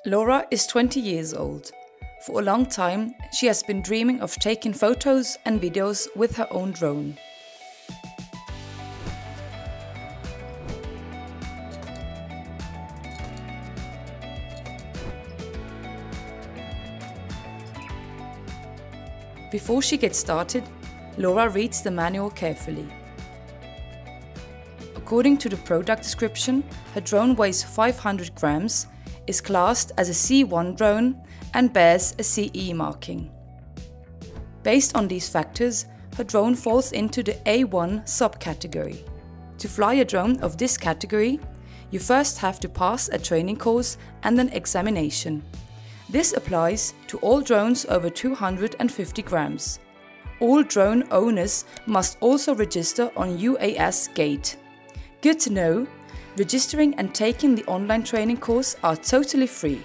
Laura is 20 years old. For a long time, she has been dreaming of taking photos and videos with her own drone. Before she gets started, Laura reads the manual carefully. According to the product description, her drone weighs 500 grams, is classed as a C1 drone and bears a CE marking. Based on these factors, her drone falls into the A1 subcategory. To fly a drone of this category, you first have to pass a training course and an examination. This applies to all drones over 250 grams. All drone owners must also register on UAS.gate. Good to know, registering and taking the online training course are totally free.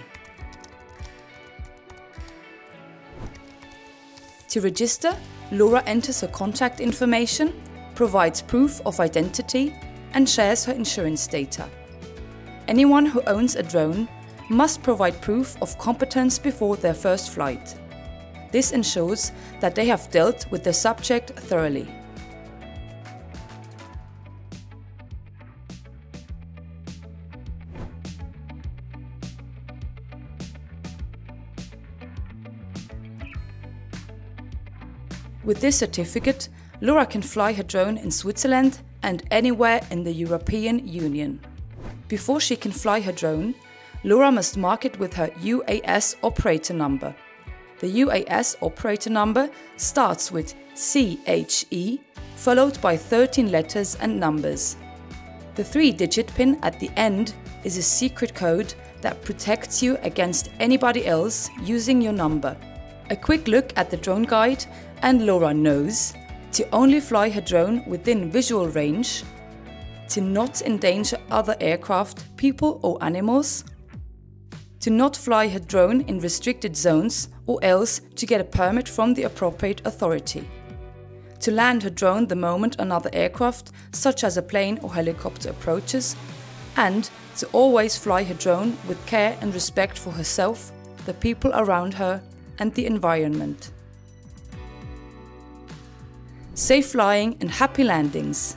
To register, Laura enters her contact information, provides proof of identity, and shares her insurance data. Anyone who owns a drone must provide proof of competence before their first flight. This ensures that they have dealt with the subject thoroughly. With this certificate, Laura can fly her drone in Switzerland and anywhere in the European Union. Before she can fly her drone, Laura must mark it with her UAS operator number. The UAS operator number starts with CHE, followed by 13 letters and numbers. The 3-digit pin at the end is a secret code that protects you against anybody else using your number. A quick look at the drone guide and Laura knows to only fly her drone within visual range, to not endanger other aircraft, people or animals, to not fly her drone in restricted zones or else to get a permit from the appropriate authority, to land her drone the moment another aircraft, such as a plane or helicopter, approaches, and to always fly her drone with care and respect for herself, the people around her, and the environment. Safe flying and happy landings!